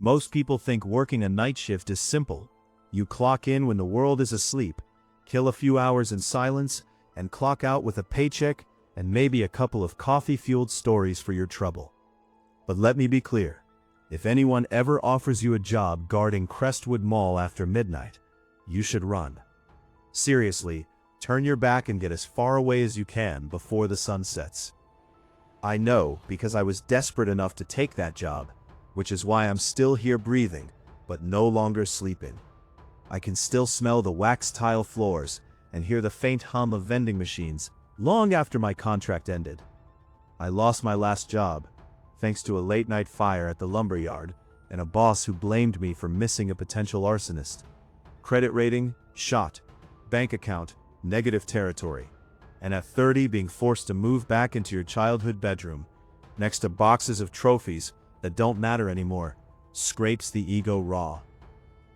Most people think working a night shift is simple. You clock in when the world is asleep, kill a few hours in silence, and clock out with a paycheck and maybe a couple of coffee-fueled stories for your trouble. But let me be clear. If anyone ever offers you a job guarding Crestwood Mall after midnight, you should run. Seriously, turn your back and get as far away as you can before the sun sets. I know because I was desperate enough to take that job, which is why I'm still here breathing, but no longer sleeping. I can still smell the waxed tile floors and hear the faint hum of vending machines long after my contract ended. I lost my last job, thanks to a late-night fire at the lumberyard and a boss who blamed me for missing a potential arsonist. Credit rating, shot. Bank account, negative territory. And at 30 being forced to move back into your childhood bedroom, next to boxes of trophies that don't matter anymore, scrapes the ego raw.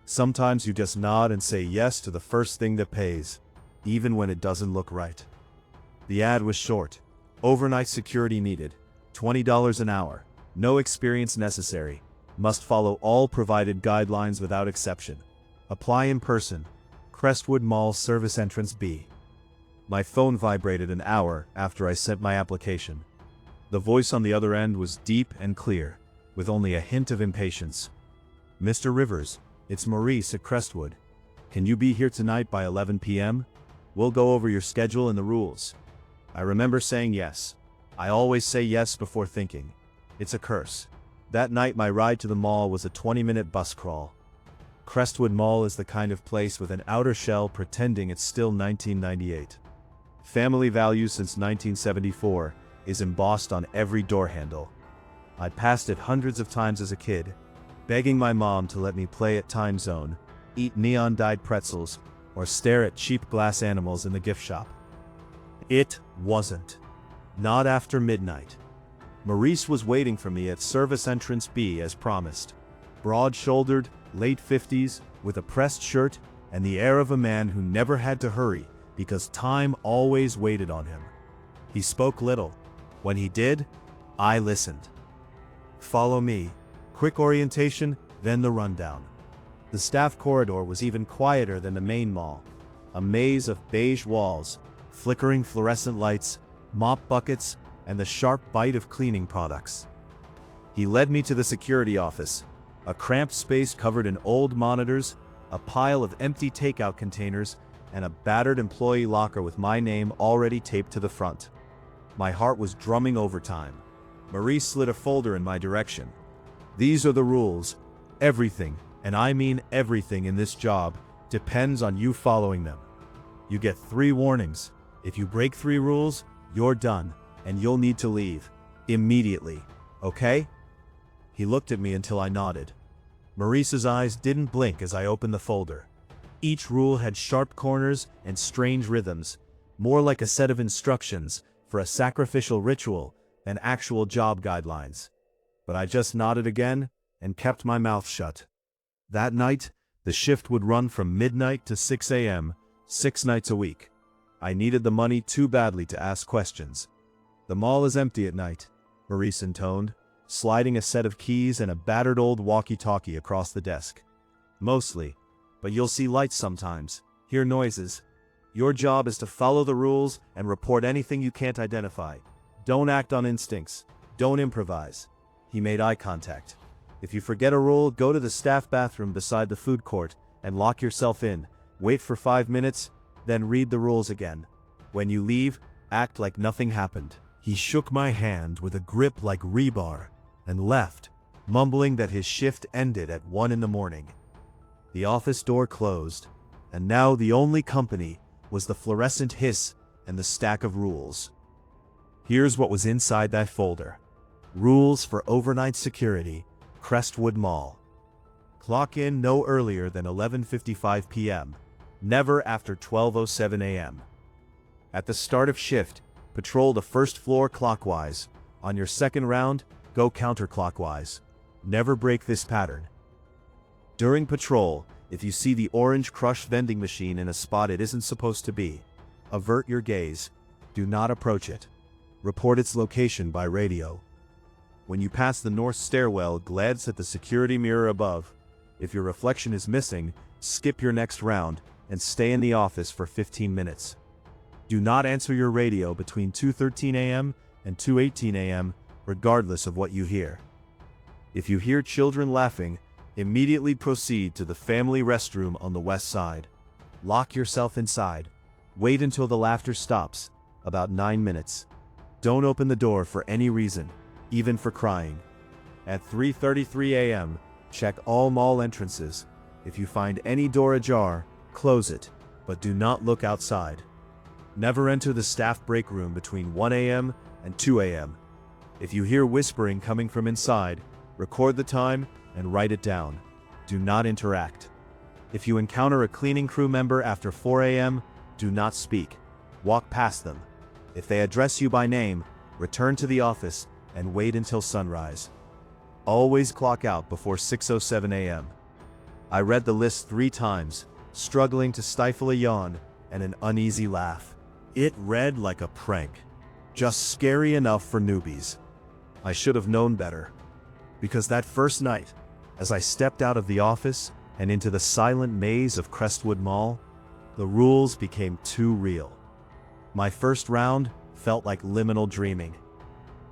Sometimes you just nod and say yes to the first thing that pays, even when it doesn't look right. The ad was short. Overnight security needed. $20 an hour. No experience necessary. Must follow all provided guidelines without exception. Apply in person. Crestwood Mall Service Entrance B. My phone vibrated an hour after I sent my application. The voice on the other end was deep and clear, with only a hint of impatience. Mr. Rivers, it's Maurice at Crestwood. Can you be here tonight by 11 p.m.? We'll go over your schedule and the rules. I remember saying yes. I always say yes before thinking. It's a curse. That night my ride to the mall was a 20-minute bus crawl. Crestwood Mall is the kind of place with an outer shell pretending it's still 1998. Family values since 1974 is embossed on every door handle. I passed it hundreds of times as a kid, begging my mom to let me play at Time Zone, eat neon-dyed pretzels, or stare at cheap glass animals in the gift shop. It wasn't. Not after midnight. Maurice was waiting for me at Service Entrance B as promised. Broad-shouldered, late 50s, with a pressed shirt and the air of a man who never had to hurry because time always waited on him. He spoke little. When he did, I listened. Follow me. Quick orientation, then the rundown. The staff corridor was even quieter than the main mall. A maze of beige walls, flickering fluorescent lights, mop buckets, and the sharp bite of cleaning products. He led me to the security office, a cramped space covered in old monitors, a pile of empty takeout containers, and a battered employee locker with my name already taped to the front. My heart was drumming overtime. Maurice slid a folder in my direction. These are the rules. Everything, and I mean everything in this job, depends on you following them. You get 3 warnings. If you break 3 rules, you're done, and you'll need to leave. Immediately. Okay? He looked at me until I nodded. Maurice's eyes didn't blink as I opened the folder. Each rule had sharp corners and strange rhythms, more like a set of instructions for a sacrificial ritual than actual job guidelines. But I just nodded again and kept my mouth shut. That night, the shift would run from midnight to 6 a.m., 6 nights a week. I needed the money too badly to ask questions. The mall is empty at night, Maurice intoned, sliding a set of keys and a battered old walkie-talkie across the desk. Mostly, but you'll see lights sometimes, hear noises. Your job is to follow the rules and report anything you can't identify. Don't act on instincts. Don't improvise. He made eye contact. If you forget a rule, go to the staff bathroom beside the food court and lock yourself in. Wait for 5 minutes, then read the rules again. When you leave, act like nothing happened. He shook my hand with a grip like rebar and left, mumbling that his shift ended at 1 in the morning. The office door closed, and now the only company was the fluorescent hiss and the stack of rules. Here's what was inside that folder. Rules for overnight security, Crestwood Mall. Clock in no earlier than 11:55 p.m., never after 12:07 a.m. At the start of shift, patrol the first floor clockwise. On your second round, go counterclockwise. Never break this pattern. During patrol, if you see the orange crush vending machine in a spot it isn't supposed to be, avert your gaze. Do not approach it. Report its location by radio. When you pass the north stairwell, glance at the security mirror above. If your reflection is missing, skip your next round and stay in the office for 15 minutes. Do not answer your radio between 2:13 a.m. and 2:18 a.m. regardless of what you hear. If you hear children laughing, immediately proceed to the family restroom on the west side. Lock yourself inside. Wait until the laughter stops, about 9 minutes. Don't open the door for any reason, even for crying. At 3:33 a.m., check all mall entrances. If you find any door ajar, close it, but do not look outside. Never enter the staff break room between 1 a.m. and 2 a.m. If you hear whispering coming from inside, record the time and write it down. Do not interact. If you encounter a cleaning crew member after 4 a.m., do not speak. Walk past them. If they address you by name, return to the office and wait until sunrise. Always clock out before 6:07 a.m. I read the list 3 times, struggling to stifle a yawn and an uneasy laugh. It read like a prank. Just scary enough for newbies. I should have known better. Because that first night, as I stepped out of the office and into the silent maze of Crestwood Mall, the rules became too real. My first round felt like liminal dreaming.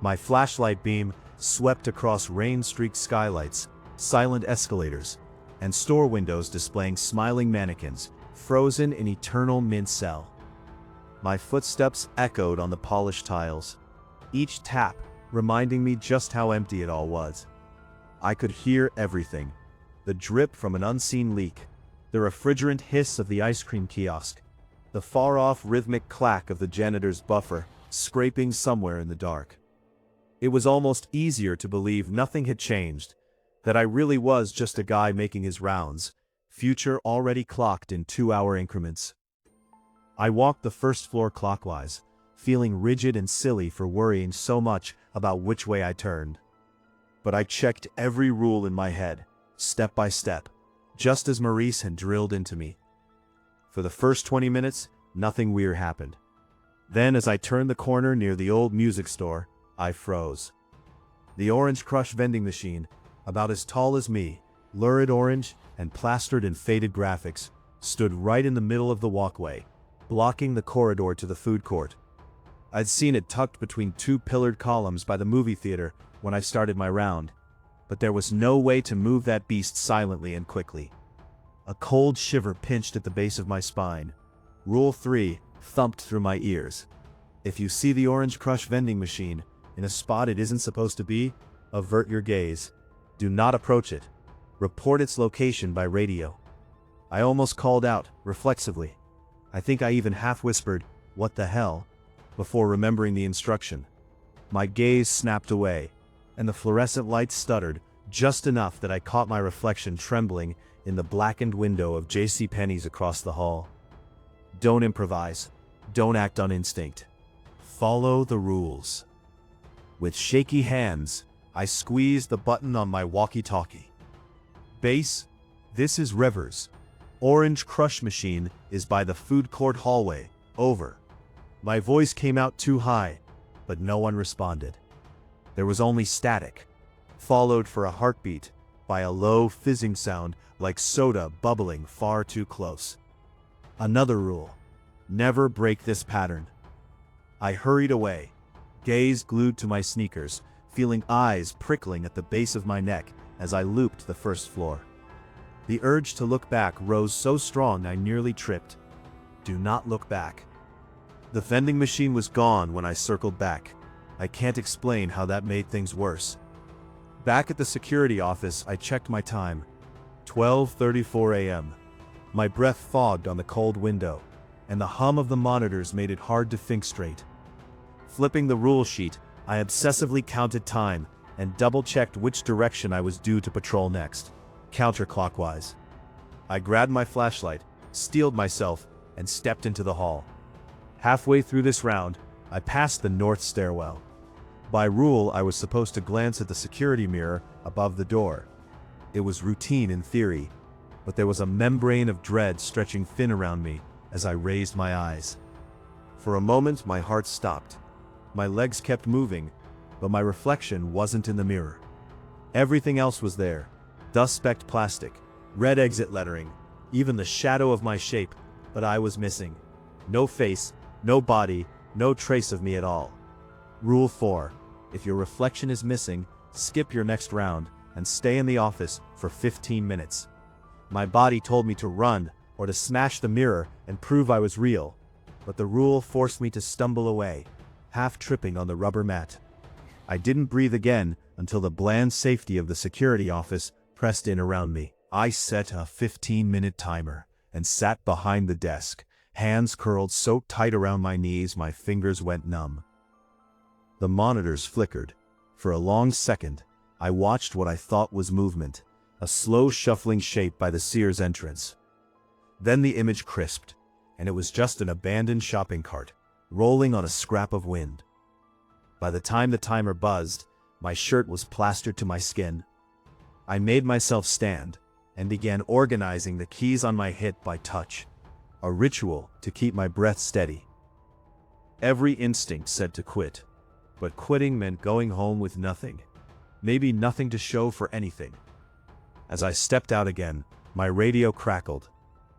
My flashlight beam swept across rain-streaked skylights, silent escalators, and store windows displaying smiling mannequins, frozen in eternal mint cell. My footsteps echoed on the polished tiles, each tap reminding me just how empty it all was. I could hear everything: the drip from an unseen leak, the refrigerant hiss of the ice cream kiosk, the far-off rhythmic clack of the janitor's buffer scraping somewhere in the dark. It was almost easier to believe nothing had changed, that I really was just a guy making his rounds, future already clocked in 2-hour increments. I walked the first floor clockwise, feeling rigid and silly for worrying so much about which way I turned. But I checked every rule in my head, step by step, just as Maurice had drilled into me. For the first 20 minutes, nothing weird happened. Then, as I turned the corner near the old music store, I froze. The Orange Crush vending machine, about as tall as me, lurid orange and plastered in faded graphics, stood right in the middle of the walkway, blocking the corridor to the food court. I'd seen it tucked between 2 pillared columns by the movie theater when I started my round, but there was no way to move that beast silently and quickly. A cold shiver pinched at the base of my spine. Rule 3 thumped through my ears. If you see the Orange Crush vending machine in a spot it isn't supposed to be, avert your gaze. Do not approach it. Report its location by radio. I almost called out, reflexively. I think I even half-whispered, "What the hell?" before remembering the instruction. My gaze snapped away, and the fluorescent lights stuttered just enough that I caught my reflection trembling in the blackened window of JCPenney's across the hall. Don't improvise. Don't act on instinct. Follow the rules. With shaky hands, I squeezed the button on my walkie-talkie. Base, this is Rivers. Orange Crush machine is by the food court hallway. Over. My voice came out too high, but no one responded. There was only static, followed for a heartbeat by a low fizzing sound like soda bubbling far too close. Another rule: never break this pattern. I hurried away, gaze glued to my sneakers, feeling eyes prickling at the base of my neck as I looped the first floor. The urge to look back rose so strong I nearly tripped. Do not look back. The vending machine was gone when I circled back. I can't explain how that made things worse. Back at the security office, I checked my time. 12:34 a.m. My breath fogged on the cold window, and the hum of the monitors made it hard to think straight. Flipping the rule sheet, I obsessively counted time and double-checked which direction I was due to patrol next, counterclockwise. I grabbed my flashlight, steeled myself, and stepped into the hall. Halfway through this round, I passed the north stairwell. By rule, I was supposed to glance at the security mirror above the door. It was routine in theory, but there was a membrane of dread stretching thin around me as I raised my eyes. For a moment, my heart stopped. My legs kept moving, but my reflection wasn't in the mirror. Everything else was there. Dust-specked plastic, red exit lettering, even the shadow of my shape, but I was missing. No face, no body, no trace of me at all. Rule 4. If your reflection is missing, skip your next round and stay in the office for 15 minutes. My body told me to run or to smash the mirror and prove I was real, but the rule forced me to stumble away, half tripping on the rubber mat. I didn't breathe again until the bland safety of the security office pressed in around me. I set a 15-minute timer and sat behind the desk, hands curled so tight around my knees my fingers went numb. The monitors flickered. For a long second, I watched what I thought was movement, a slow shuffling shape by the Sears entrance. Then the image crisped, and it was just an abandoned shopping cart, rolling on a scrap of wind. By the time the timer buzzed, my shirt was plastered to my skin. I made myself stand and began organizing the keys on my hip by touch, a ritual to keep my breath steady. Every instinct said to quit, but quitting meant going home with nothing, maybe nothing to show for anything. As I stepped out again, my radio crackled.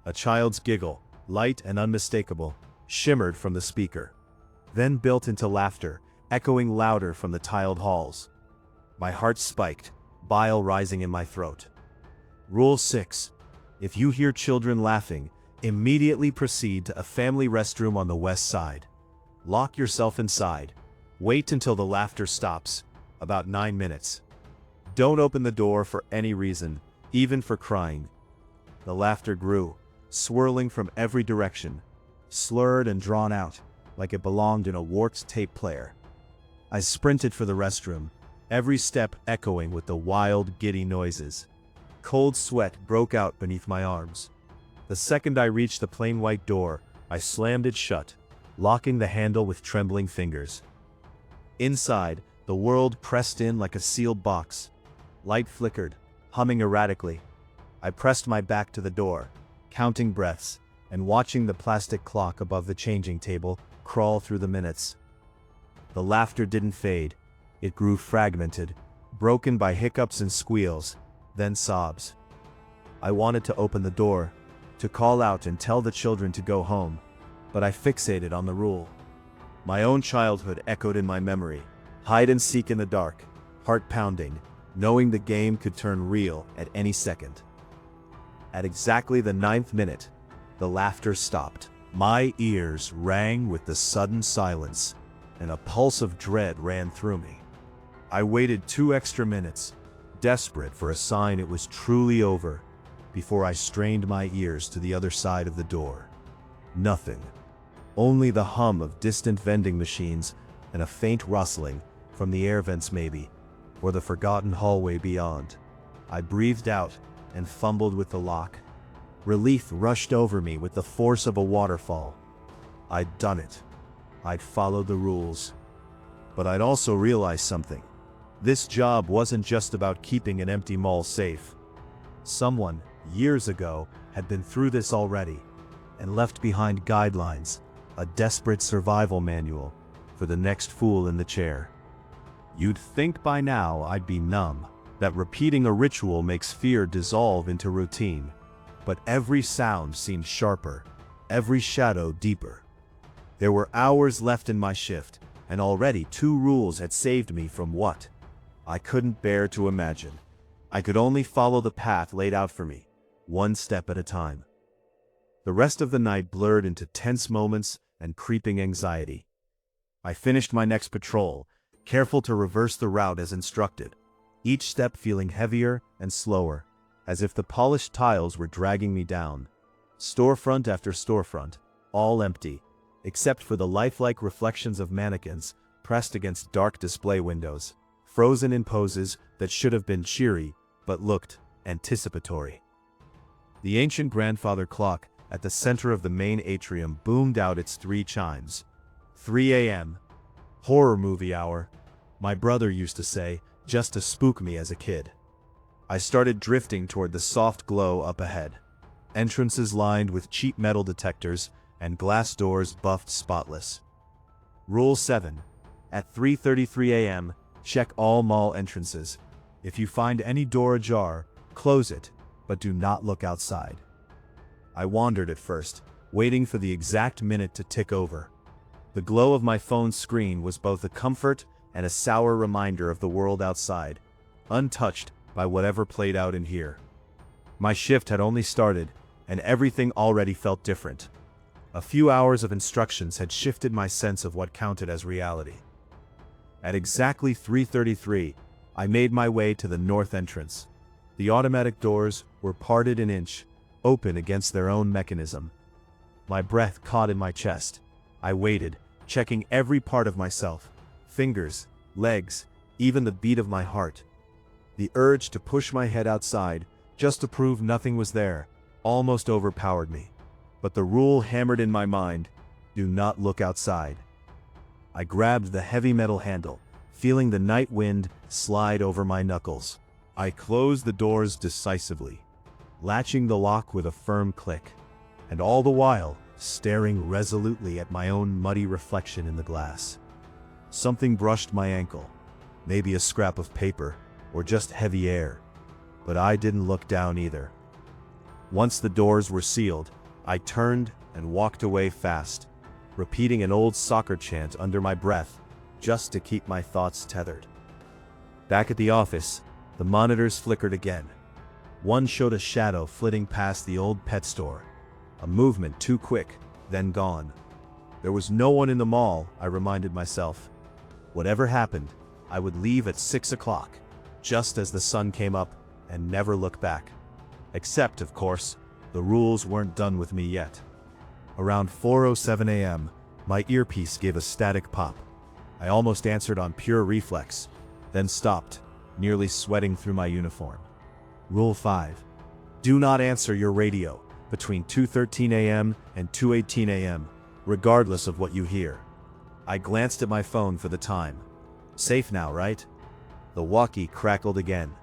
A child's giggle, light and unmistakable, shimmered from the speaker, then built into laughter, echoing louder from the tiled halls. My heart spiked, bile rising in my throat. Rule 6. If you hear children laughing, immediately proceed to a family restroom on the west side. Lock yourself inside. Wait until the laughter stops, about 9 minutes. Don't open the door for any reason, even for crying. The laughter grew, swirling from every direction, slurred and drawn out, like it belonged in a warped tape player. I sprinted for the restroom, every step echoing with the wild, giddy noises. Cold sweat broke out beneath my arms. The second I reached the plain white door, I slammed it shut, locking the handle with trembling fingers. Inside, the world pressed in like a sealed box. Light flickered, humming erratically. I pressed my back to the door, counting breaths, and watching the plastic clock above the changing table crawl through the minutes. The laughter didn't fade. It grew fragmented, broken by hiccups and squeals, then sobs. I wanted to open the door, to call out and tell the children to go home, but I fixated on the rule. My own childhood echoed in my memory, hide and seek in the dark, heart pounding, knowing the game could turn real at any second. At exactly the 9th minute, the laughter stopped. My ears rang with the sudden silence, and a pulse of dread ran through me. I waited 2 extra minutes, desperate for a sign it was truly over, before I strained my ears to the other side of the door. Nothing. Only the hum of distant vending machines and a faint rustling from the air vents maybe, or the forgotten hallway beyond. I breathed out and fumbled with the lock. Relief rushed over me with the force of a waterfall. I'd done it. I'd followed the rules. But I'd also realized something. This job wasn't just about keeping an empty mall safe. Someone, years ago, had been through this already, and left behind guidelines, a desperate survival manual, for the next fool in the chair. You'd think by now I'd be numb, that repeating a ritual makes fear dissolve into routine. But every sound seemed sharper, every shadow deeper. There were hours left in my shift, and already 2 rules had saved me from what I couldn't bear to imagine. I could only follow the path laid out for me, one step at a time. The rest of the night blurred into tense moments and creeping anxiety. I finished my next patrol, careful to reverse the route as instructed, each step feeling heavier and slower, as if the polished tiles were dragging me down. Storefront after storefront, all empty, except for the lifelike reflections of mannequins pressed against dark display windows, frozen in poses that should have been cheery but looked anticipatory. The ancient grandfather clock at the center of the main atrium boomed out its 3 chimes. 3 a.m. Horror movie hour, my brother used to say, just to spook me as a kid. I started drifting toward the soft glow up ahead. Entrances lined with cheap metal detectors and glass doors buffed spotless. Rule 7. At 3:33 a.m., Check all mall entrances. If you find any door ajar, close it, but do not look outside. I wandered at first, waiting for the exact minute to tick over. The glow of my phone's screen was both a comfort and a sour reminder of the world outside, untouched by whatever played out in here. My shift had only started, and everything already felt different. A few hours of instructions had shifted my sense of what counted as reality. At exactly 3:33, I made my way to the north entrance. The automatic doors were parted an inch, open against their own mechanism. My breath caught in my chest. I waited, checking every part of myself, fingers, legs, even the beat of my heart. The urge to push my head outside, just to prove nothing was there, almost overpowered me. But the rule hammered in my mind: do not look outside. I grabbed the heavy metal handle, feeling the night wind slide over my knuckles. I closed the doors decisively, latching the lock with a firm click, and all the while staring resolutely at my own muddy reflection in the glass. Something brushed my ankle, maybe a scrap of paper, or just heavy air, but I didn't look down either. Once the doors were sealed, I turned and walked away fast, repeating an old soccer chant under my breath, just to keep my thoughts tethered. Back at the office, the monitors flickered again. One showed a shadow flitting past the old pet store, a movement too quick, then gone. There was no one in the mall, I reminded myself. Whatever happened, I would leave at 6 o'clock, just as the sun came up, and never look back. Except, of course, the rules weren't done with me yet. Around 4:07 a.m., my earpiece gave a static pop. I almost answered on pure reflex, then stopped, nearly sweating through my uniform. Rule 5. Do not answer your radio between 2:13 a.m. and 2:18 a.m., regardless of what you hear. I glanced at my phone for the time. Safe now, right? The walkie crackled again,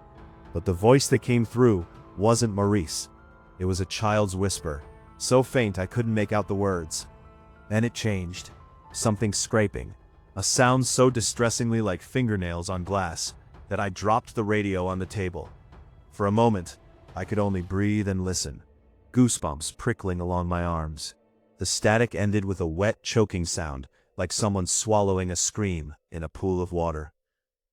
but the voice that came through wasn't Maurice. It was a child's whisper, so faint I couldn't make out the words. Then it changed. Something scraping, a sound so distressingly like fingernails on glass that I dropped the radio on the table. For a moment, I could only breathe and listen, goosebumps prickling along my arms. The static ended with a wet, choking sound, like someone swallowing a scream in a pool of water.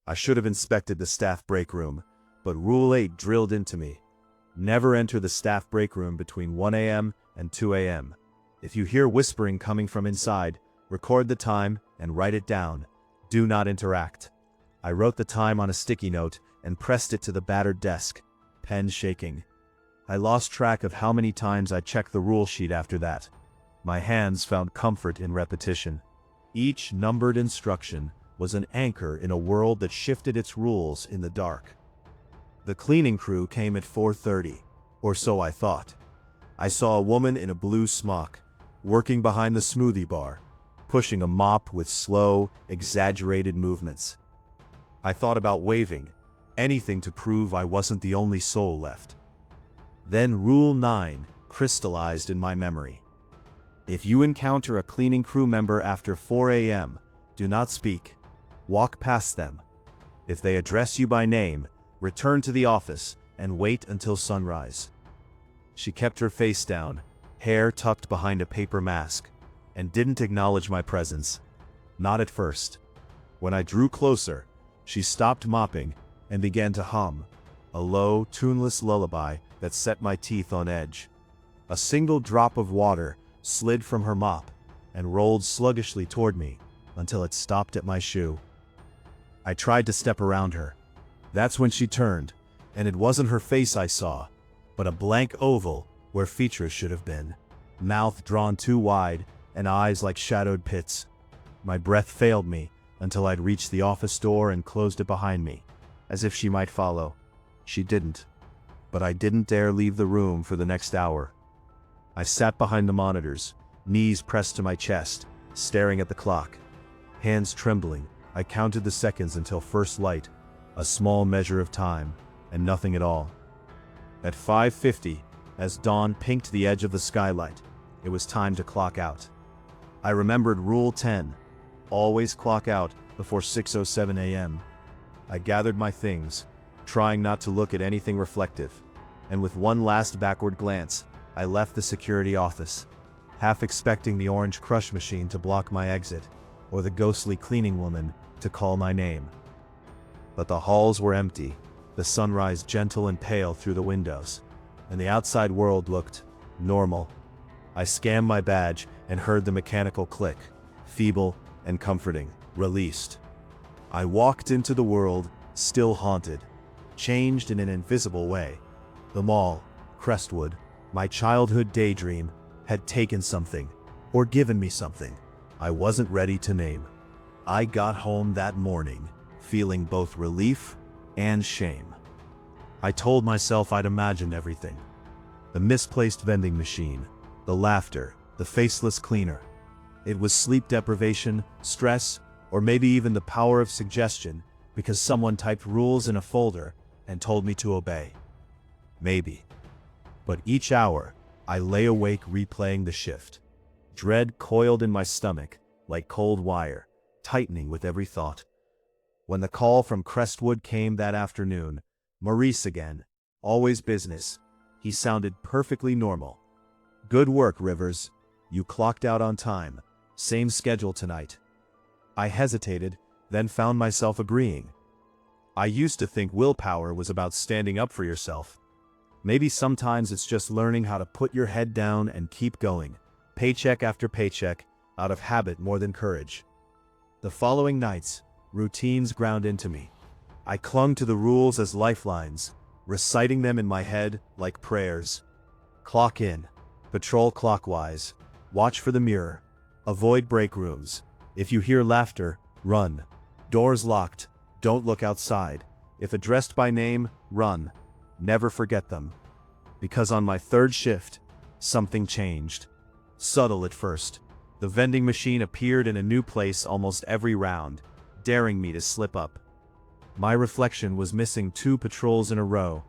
I should have inspected the staff break room, but Rule 8 drilled into me. Never enter the staff break room between 1 a.m. and 2 a.m. If you hear whispering coming from inside, record the time and write it down. Do not interact. I wrote the time on a sticky note and pressed it to the battered desk, pen shaking. I lost track of how many times I checked the rule sheet after that. My hands found comfort in repetition. Each numbered instruction was an anchor in a world that shifted its rules in the dark. The cleaning crew came at 4:30, or so I thought. I saw a woman in a blue smock, working behind the smoothie bar, pushing a mop with slow, exaggerated movements. I thought about waving, anything to prove I wasn't the only soul left. Then Rule 9 crystallized in my memory. If you encounter a cleaning crew member after 4 a.m., do not speak. Walk past them. If they address you by name, return to the office and wait until sunrise. She kept her face down, hair tucked behind a paper mask, and didn't acknowledge my presence. Not at first. When I drew closer, she stopped mopping and began to hum, a low, tuneless lullaby that set my teeth on edge. A single drop of water slid from her mop and rolled sluggishly toward me until it stopped at my shoe. I tried to step around her. That's when she turned, and it wasn't her face I saw, but a blank oval where features should have been, mouth drawn too wide and eyes like shadowed pits. My breath failed me until I'd reached the office door and closed it behind me, as if she might follow. She didn't, but I didn't dare leave the room for the next hour. I sat behind the monitors, knees pressed to my chest, staring at the clock. Hands trembling, I counted the seconds until first light, a small measure of time, and nothing at all. At 5:50, as dawn pinked the edge of the skylight, it was time to clock out. I remembered Rule 10, always clock out before 6:07 a.m. I gathered my things, trying not to look at anything reflective, and with one last backward glance, I left the security office, half expecting the orange crush machine to block my exit, or the ghostly cleaning woman to call my name. But the halls were empty, the sunrise gentle and pale through the windows, and the outside world looked normal. I scanned my badge and heard the mechanical click, feeble and comforting, released. I walked into the world, still haunted, changed in an invisible way. The mall, Crestwood, my childhood daydream, had taken something, or given me something, I wasn't ready to name. I got home that morning, feeling both relief and shame. I told myself I'd imagined everything. The misplaced vending machine, the laughter, the faceless cleaner. It was sleep deprivation, stress, or maybe even the power of suggestion because someone typed rules in a folder and told me to obey. Maybe. But each hour, I lay awake replaying the shift. Dread coiled in my stomach like cold wire, tightening with every thought. When the call from Crestwood came that afternoon, Maurice again, always business. He sounded perfectly normal. Good work, Rivers. You clocked out on time. Same schedule tonight. I hesitated, then found myself agreeing. I used to think willpower was about standing up for yourself. Maybe sometimes it's just learning how to put your head down and keep going, paycheck after paycheck, out of habit more than courage. The following nights, routines ground into me. I clung to the rules as lifelines, reciting them in my head like prayers. Clock in, patrol clockwise, watch for the mirror, avoid break rooms. If you hear laughter, run. Doors locked, don't look outside. If addressed by name, run. Never forget them. Because on my third shift, something changed. Subtle at first. The vending machine appeared in a new place almost every round, daring me to slip up. My reflection was missing 2 patrols in a row,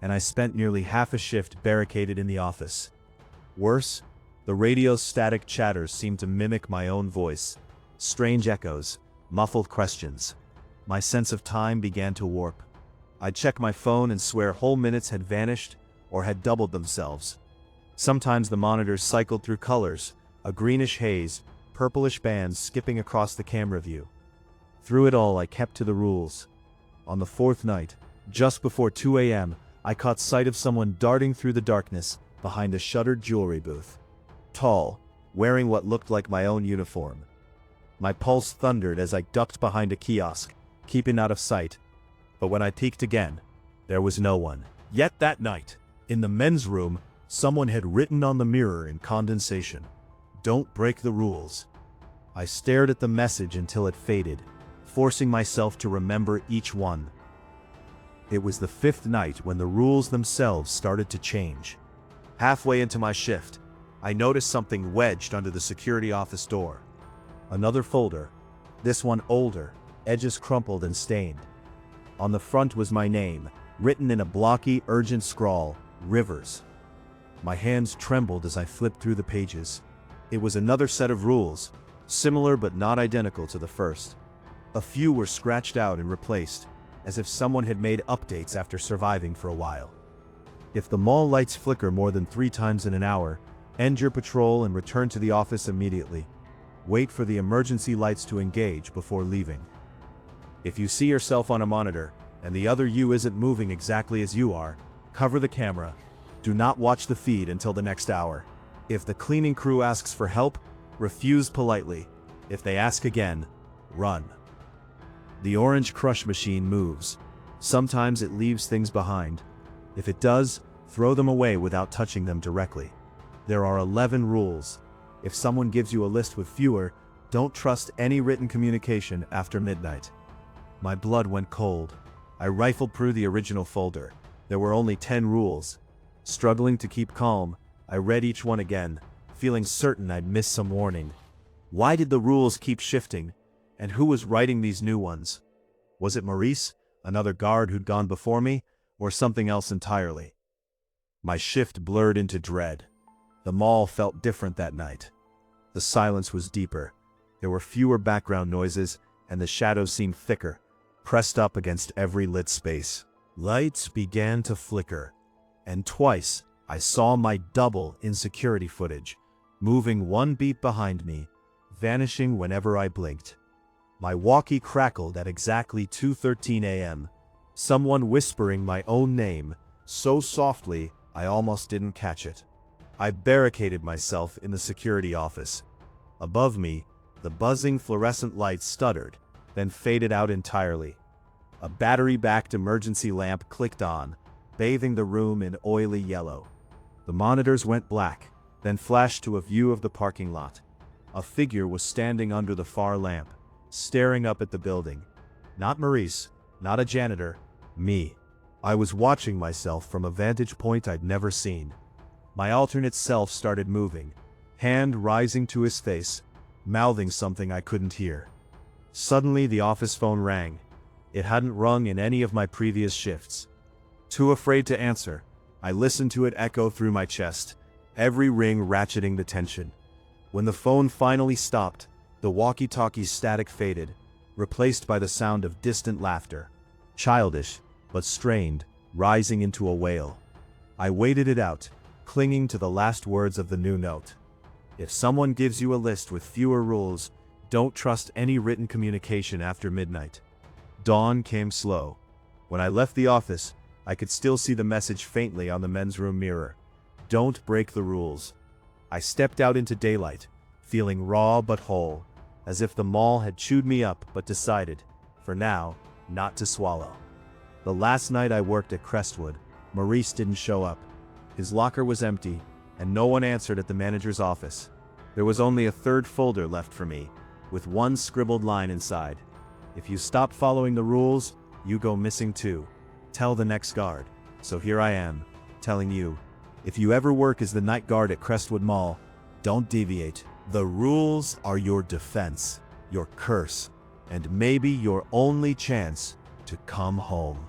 and I spent nearly half a shift barricaded in the office. Worse, the radio's static chatters seemed to mimic my own voice. Strange echoes, muffled questions. My sense of time began to warp. I'd check my phone and swear whole minutes had vanished or had doubled themselves. Sometimes the monitors cycled through colors, a greenish haze, purplish bands skipping across the camera view. Through it all, I kept to the rules. On the 4th night, just before 2 a.m., I caught sight of someone darting through the darkness behind a shuttered jewelry booth. Tall, wearing what looked like my own uniform. My pulse thundered as I ducked behind a kiosk, keeping out of sight. But when I peeked again, there was no one. Yet that night, in the men's room, someone had written on the mirror in condensation, "Don't break the rules." I stared at the message until it faded, forcing myself to remember each one. It was the 5th night when the rules themselves started to change. Halfway into my shift, I noticed something wedged under the security office door. Another folder, this one older, edges crumpled and stained. On the front was my name, written in a blocky, urgent scrawl, Rivers. My hands trembled as I flipped through the pages. It was another set of rules, similar but not identical to the first. A few were scratched out and replaced, as if someone had made updates after surviving for a while. If the mall lights flicker more than 3 times in an hour, end your patrol and return to the office immediately. Wait for the emergency lights to engage before leaving. If you see yourself on a monitor, and the other you isn't moving exactly as you are, cover the camera. Do not watch the feed until the next hour. If the cleaning crew asks for help, refuse politely. If they ask again, run. The orange crush machine moves. Sometimes it leaves things behind. If it does, throw them away without touching them directly. There are 11 rules. If someone gives you a list with fewer, don't trust any written communication after midnight. My blood went cold. I rifled through the original folder. There were only 10 rules. Struggling to keep calm, I read each one again, feeling certain I'd missed some warning. Why did the rules keep shifting? And who was writing these new ones? Was it Maurice, another guard who'd gone before me, or something else entirely? My shift blurred into dread. The mall felt different that night. The silence was deeper. There were fewer background noises, and the shadows seemed thicker, pressed up against every lit space. Lights began to flicker, and twice I saw my double in security footage, moving one beat behind me, vanishing whenever I blinked. My walkie crackled at exactly 2:13 a.m., someone whispering my own name, so softly I almost didn't catch it. I barricaded myself in the security office. Above me, the buzzing fluorescent lights stuttered, then faded out entirely. A battery-backed emergency lamp clicked on, bathing the room in oily yellow. The monitors went black, then flashed to a view of the parking lot. A figure was standing under the far lamp, staring up at the building. Not Maurice, not a janitor, me. I was watching myself from a vantage point I'd never seen. My alternate self started moving, hand rising to his face, mouthing something I couldn't hear. Suddenly the office phone rang. It hadn't rung in any of my previous shifts. Too afraid to answer, I listened to it echo through my chest, every ring ratcheting the tension. When the phone finally stopped, the walkie-talkie's static faded, replaced by the sound of distant laughter. Childish, but strained, rising into a wail. I waited it out, clinging to the last words of the new note. If someone gives you a list with fewer rules, don't trust any written communication after midnight. Dawn came slow. When I left the office, I could still see the message faintly on the men's room mirror. Don't break the rules. I stepped out into daylight, feeling raw but whole, as if the mall had chewed me up but decided, for now, not to swallow. The last night I worked at Crestwood, Maurice didn't show up. His locker was empty, and no one answered at the manager's office. There was only a third folder left for me, with one scribbled line inside. If you stop following the rules, you go missing too. Tell the next guard. So here I am, telling you, if you ever work as the night guard at Crestwood Mall, don't deviate. The rules are your defense, your curse, and maybe your only chance to come home.